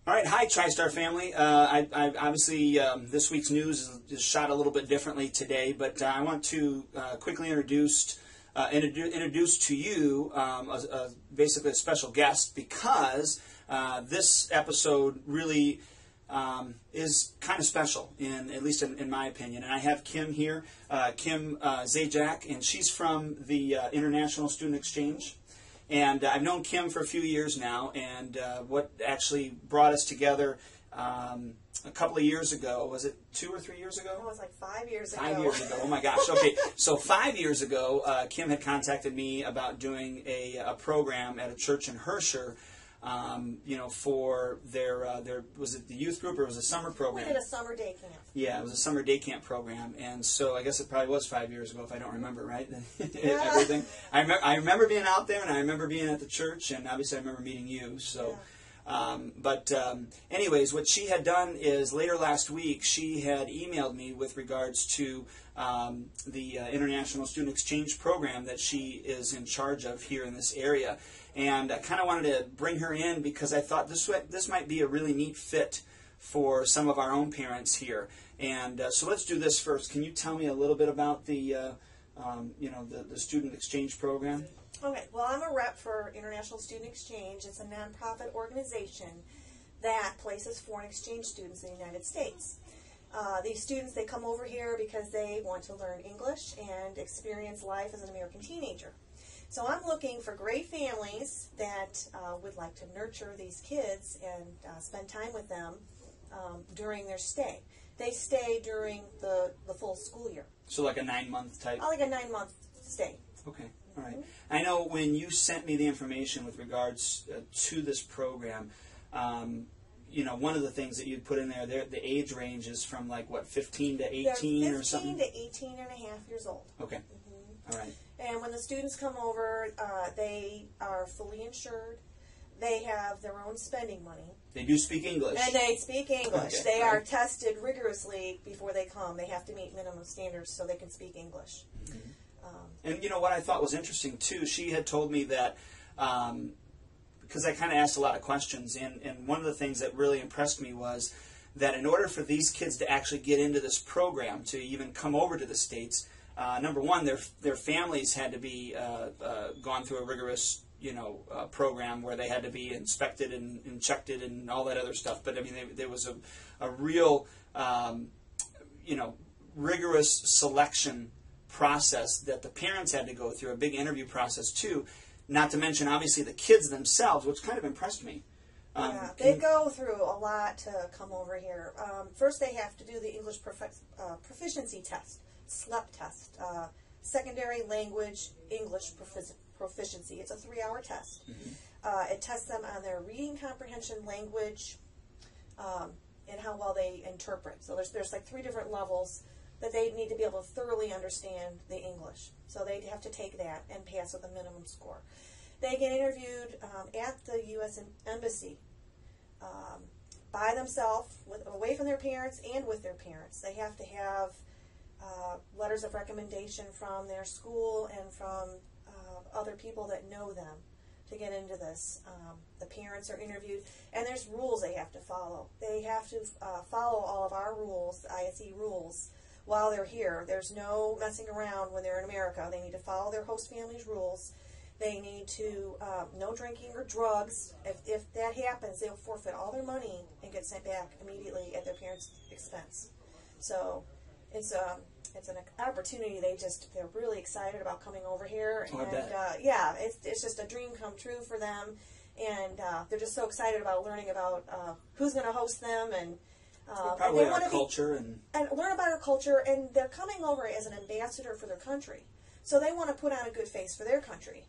All right, hi TriStar family. I obviously this week's news is shot a little bit differently today, but I want to quickly introduce to you basically a special guest, because this episode really is kind of special, at least in my opinion. And I have Kim here, Kim Zajac, and she's from the International Student Exchange. And I've known Kim for a few years now, and what actually brought us together a couple of years ago, was it 2 or 3 years ago? No, it was like 5 years ago. 5 years ago, oh my gosh. Okay, so 5 years ago, Kim had contacted me about doing a program at a church in Herscher, for their was it the youth group or was it a summer program? We did a summer day camp. Yeah, it was a summer day camp program, and so I guess it probably was 5 years ago if I don't remember, right? Yeah. Everything. I remember being out there, and I remember being at the church, and obviously I remember meeting you. So, yeah. Anyways, what she had done is later last week she had emailed me with regards to the International Student Exchange program that she is in charge of here in this area. And I kind of wanted to bring her in because I thought this might be a really neat fit for some of our own parents here. And so let's do this first. Can you tell me a little bit about the student exchange program? Okay. Well, I'm a rep for International Student Exchange. It's a nonprofit organization that places foreign exchange students in the United States. These students, they come over here because they want to learn English and experience life as an American teenager. So I'm looking for great families that would like to nurture these kids and spend time with them during their stay. They stay during the full school year. So like a 9-month type? Like a 9-month stay. Okay, all right. I know when you sent me the information with regards to this program, one of the things that you'd put in there, the age range is from like, what, 15 to 18 or something? 15 to 18 and a half years old. Okay, all right. And when the students come over, they are fully insured. They have their own spending money. They do speak English. And they speak English. Okay. They are tested rigorously before they come. They have to meet minimum standards so they can speak English. Mm-hmm. And what I thought was interesting too, she had told me that, because I kind of asked a lot of questions, and one of the things that really impressed me was that in order for these kids to actually get into this program, to even come over to the States, number one, their families had to be gone through a rigorous program where they had to be inspected and checked it and all that other stuff. But I mean, there was a real rigorous selection process that the parents had to go through, a big interview process too. Not to mention, obviously, the kids themselves, which kind of impressed me. They go through a lot to come over here. First, they have to do the English proficiency test. SLEP test, secondary language English proficiency. It's a 3-hour test. Mm-hmm. It tests them on their reading comprehension, language, and how well they interpret. So there's like 3 different levels that they need to be able to thoroughly understand the English. So they have to take that and pass with a minimum score. They get interviewed at the U.S. Embassy by themselves, away from their parents and with their parents. They have to have letters of recommendation from their school and from other people that know them to get into this. The parents are interviewed, and there's rules they have to follow. They have to follow all of our rules, ISE rules, while they're here. There's no messing around when they're in America. They need to follow their host family's rules. They need to, no drinking or drugs. If that happens, they'll forfeit all their money and get sent back immediately at their parents' expense. So it's an opportunity. They're really excited about coming over here, and it's just a dream come true for them, and they're just so excited about learning about who's going to host them, and probably our culture and learn about our culture. And they're coming over as an ambassador for their country, so they want to put on a good face for their country,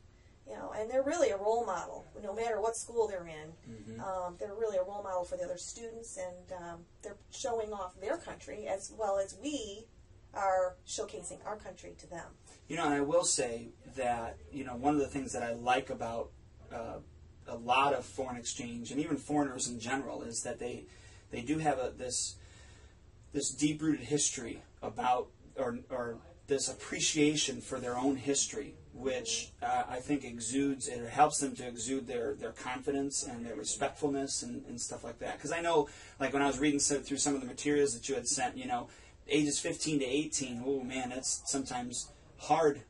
and they're really a role model no matter what school they're in. Mm-hmm. They're really a role model for the other students, and they're showing off their country as well as we are showcasing our country to them. And I will say that, one of the things that I like about a lot of foreign exchange, and even foreigners in general, is that they do have this deep-rooted history about, or this appreciation for their own history, which I think exudes, it helps them to exude their confidence and their respectfulness and stuff like that. Because I know, like when I was reading through some of the materials that you had sent, you know, ages 15 to 18, oh man, that's sometimes hard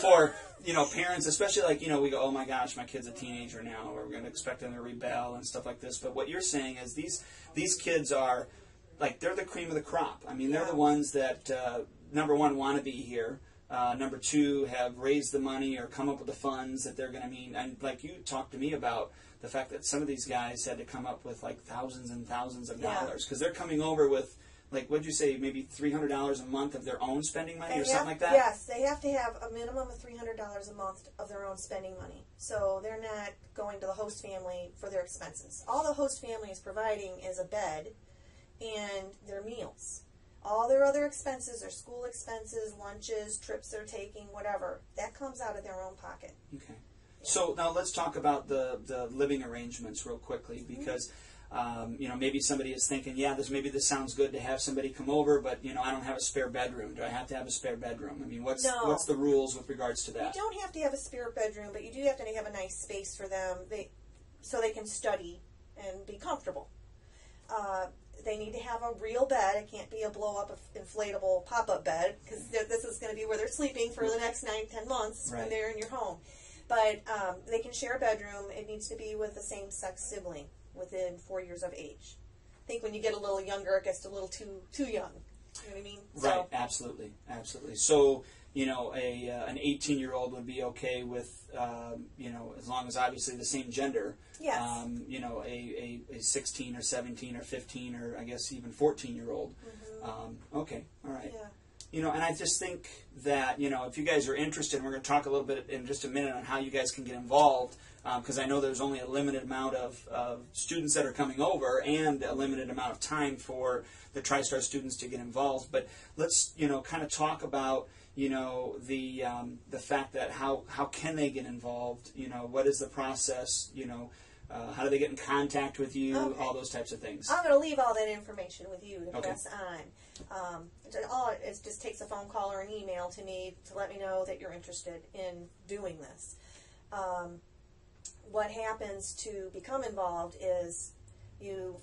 for, you know, parents, especially like, you know, we go, oh my gosh, my kid's a teenager now, or we're going to expect them to rebel and stuff like this. But what you're saying is these kids are, like, they're the cream of the crop. I mean, they're the ones that, number one, want to be here. Number two, have raised the money or come up with the funds that they're going to mean. And like you talked to me about the fact that some of these guys had to come up with like thousands and thousands of dollars because they're coming over with, like, what'd you say, maybe $300 a month of their own spending money something like that? Yes, they have to have a minimum of $300 a month of their own spending money. So they're not going to the host family for their expenses. All the host family is providing is a bed and their meals. All their other expenses, their school expenses, lunches, trips they're taking, whatever, that comes out of their own pocket. Okay. So now let's talk about the living arrangements real quickly, because you know, maybe somebody is thinking, yeah, maybe this sounds good to have somebody come over, but you know, I don't have a spare bedroom. Do I have to have a spare bedroom? I mean, what's the rules with regards to that? You don't have to have a spare bedroom, but you do have to have a nice space for them, so they can study and be comfortable. They need to have a real bed. It can't be a blow-up, inflatable pop-up bed, because this is going to be where they're sleeping for the next 9-10 months when they're in your home. But they can share a bedroom. It needs to be with a same-sex sibling within 4 years of age. I think when you get a little younger, it gets a little too young. You know what I mean? Right. Absolutely. Absolutely. So, you know, an 18-year-old would be okay with, you know, as long as obviously the same gender. Yes. You know, a 16 or 17 or 15 or I guess even 14-year-old. Okay. All right. Yeah. You know, and I just think that, you know, if you guys are interested, and we're going to talk a little bit in just a minute on how you guys can get involved, because I know there's only a limited amount of students that are coming over and a limited amount of time for the TriStar students to get involved. But let's, you know, kind of talk about, you know, the fact that how can they get involved? You know, what is the process? You know, how do they get in contact with you? Okay. All those types of things. I'm going to leave all that information with you to pass on. All it just takes a phone call or an email to me to let me know that you're interested in doing this. What happens to become involved is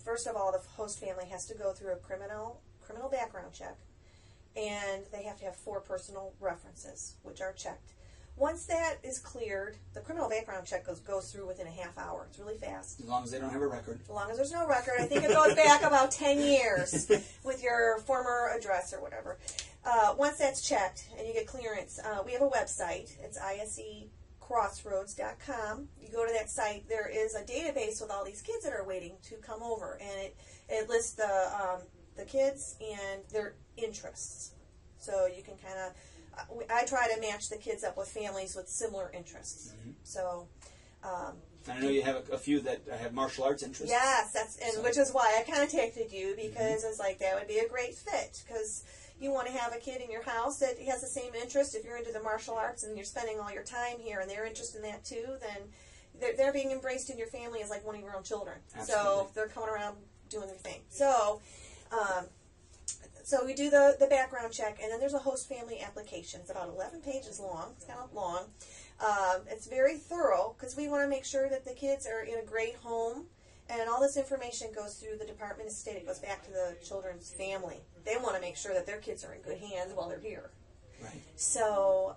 first of all, the host family has to go through a criminal background check, and they have to have 4 personal references, which are checked. Once that is cleared, the criminal background check goes through within a half hour. It's really fast. As long as they don't have a record. As long as there's no record. I think it goes back about 10 years with your former address or whatever. Once that's checked and you get clearance, we have a website. It's isecrossroads.com. You go to that site. There is a database with all these kids that are waiting to come over, and it lists the kids and their interests. So you can kind of... I try to match the kids up with families with similar interests. So, I know you have a few that have martial arts interests. Yes, which is why I contacted you, because it's like that would be a great fit, because you want to have a kid in your house that has the same interest. If you're into the martial arts and you're spending all your time here and they're interested in that too, then they're being embraced in your family as like one of your own children. Absolutely. So they're coming around doing their thing. So we do the background check, and then there's a host family application. It's about 11 pages long. It's kind of long. It's very thorough, because we want to make sure that the kids are in a great home, and all this information goes through the Department of State. It goes back to the children's family. They want to make sure that their kids are in good hands while they're here. Right. So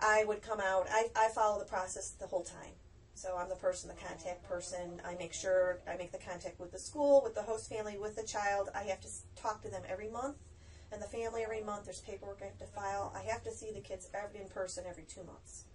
I would come out. I follow the process the whole time. So I'm the contact person. I make the contact with the school, with the host family, with the child. I have to talk to them every month, and the family every month. There's paperwork I have to file. I have to see the kids in person every 2 months.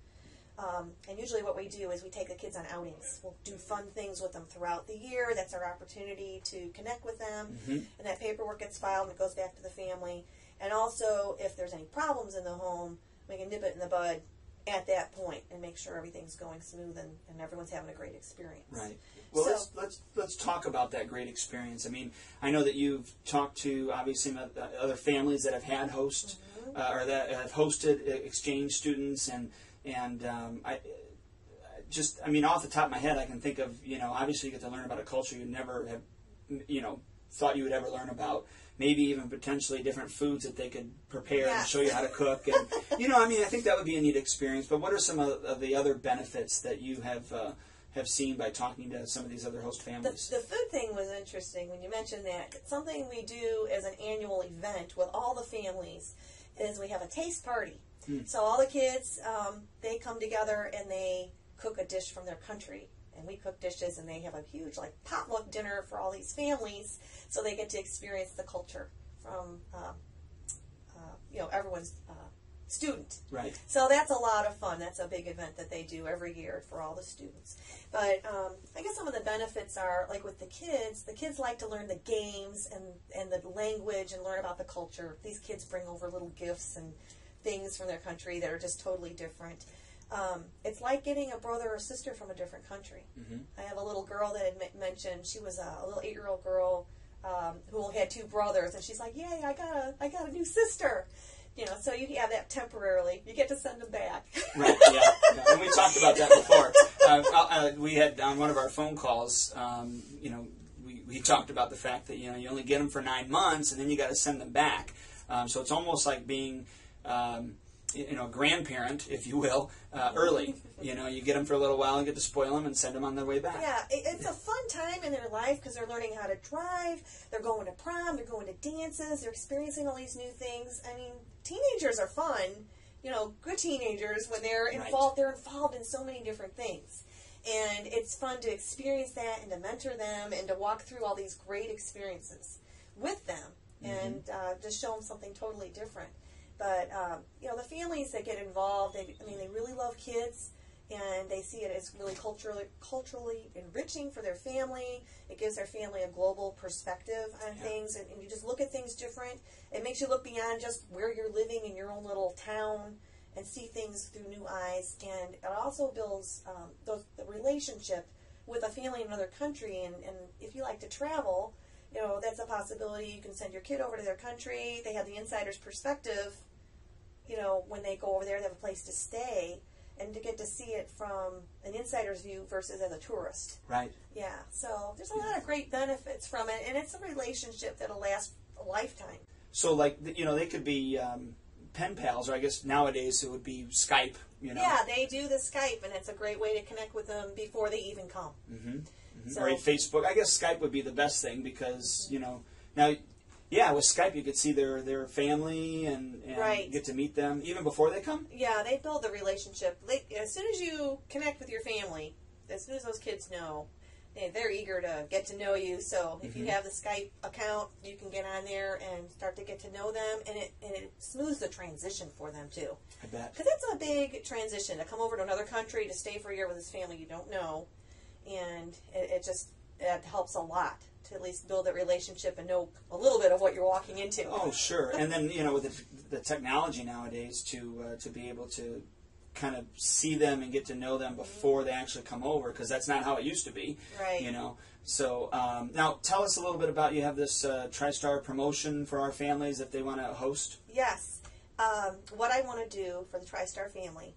And usually what we do is we take the kids on outings. We'll do fun things with them throughout the year. That's our opportunity to connect with them. And that paperwork gets filed and it goes back to the family. And also, if there's any problems in the home, we can nip it in the bud at that point and make sure everything's going smooth and everyone's having a great experience. Right. Well, so, let's talk about that great experience. I mean, I know that you've talked to obviously other families that have had hosts or that have hosted exchange students, and I mean, off the top of my head, I can think of, you know, obviously you get to learn about a culture you never have, you know, thought you would ever learn about. Maybe even potentially different foods that they could prepare and show you how to cook. And, I think that would be a neat experience. But what are some of the other benefits that you have seen by talking to some of these other host families? The food thing was interesting when you mentioned that. Something we do as an annual event with all the families is we have a taste party. So all the kids, they come together and they cook a dish from their country. And we cook dishes, and they have a huge potluck dinner for all these families, so they get to experience the culture from everyone's student. Right. So that's a lot of fun. That's a big event that they do every year for all the students. But I guess some of the benefits are, like with the kids like to learn the games and the language and learn about the culture. These kids bring over little gifts and things from their country that are just totally different. It's like getting a brother or sister from a different country. I have a little girl that had mentioned she was a little 8-year-old girl who had 2 brothers, and she's like, "Yay! I got a new sister." So you have that temporarily. You get to send them back. Right. Yeah. And we talked about that before. We had on one of our phone calls. We talked about the fact that you only get them for 9 months, and then you got to send them back. So it's almost like being a grandparent, if you will, early. You get them for a little while and get to spoil them and send them on their way back. Yeah, it's a fun time in their life because they're learning how to drive, they're going to prom, they're going to dances, they're experiencing all these new things. I mean, teenagers are fun, good teenagers, when they're involved, they're involved in so many different things. And it's fun to experience that and to mentor them and to walk through all these great experiences with them and just show them something totally different. But, the families that get involved, they really love kids, and they see it as really culturally enriching for their family. It gives their family a global perspective on things, and you just look at things different. It makes you look beyond just where you're living in your own little town and see things through new eyes. And it also builds the relationship with a family in another country. And if you like to travel, that's a possibility. You can send your kid over to their country. They have the insider's perspective. When they go over there, they have a place to stay, and to get to see it from an insider's view versus as a tourist. Right. Yeah. So there's a lot of great benefits from it, and it's a relationship that'll last a lifetime. So, they could be pen pals, or I guess nowadays it would be Skype. Yeah, they do the Skype, and it's a great way to connect with them before they even come. So, or Facebook. I guess Skype would be the best thing because now. Yeah, with Skype you could see their family and get to meet them even before they come. Yeah, they build the relationship. As soon as you connect with your family, as soon as those kids know, they're eager to get to know you. So if you have the Skype account, you can get on there and start to get to know them, and it smooths the transition for them too. I bet. Because it's a big transition to come over to another country to stay for a year with this family you don't know, and it helps a lot to at least build that relationship and know a little bit of what you're walking into. Oh, sure. And then, with the technology nowadays to be able to kind of see them and get to know them before they actually come over, because that's not how it used to be. Right. So now tell us a little bit about, you have this TriStar promotion for our families if they want to host. Yes. What I want to do for the TriStar family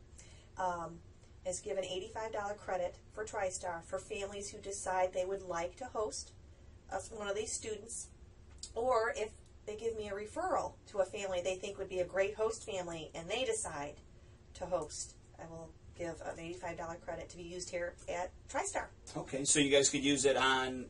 is give an $85 credit for TriStar for families who decide they would like to host one of these students, or if they give me a referral to a family they think would be a great host family and they decide to host, I will give an $85 credit to be used here at TriStar. Okay, so you guys could use it on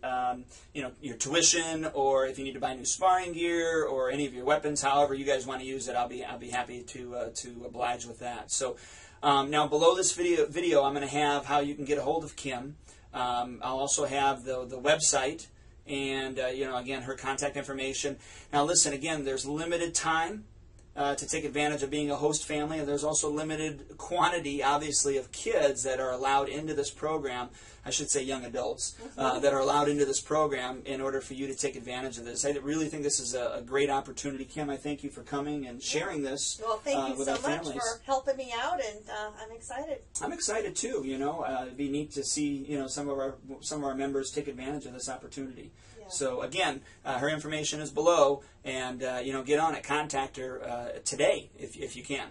your tuition, or if you need to buy new sparring gear or any of your weapons, however you guys want to use it. I'll be happy to oblige with that. So now below this video I'm going to have how you can get a hold of Kim. I'll also have the website. And, again, her contact information. Now, listen, again, there's limited time to take advantage of being a host family. And there's also limited quantity, obviously, of kids that are allowed into this program. I should say young adults that are allowed into this program in order for you to take advantage of this. I really think this is a great opportunity. Kim, I thank you for coming and sharing this Well, thank you with so our families. much for helping me out, and I'm excited. I'm excited too. It'd be neat to see some of our members take advantage of this opportunity. Yeah. So again, her information is below, and get on it. Contact her today if you can.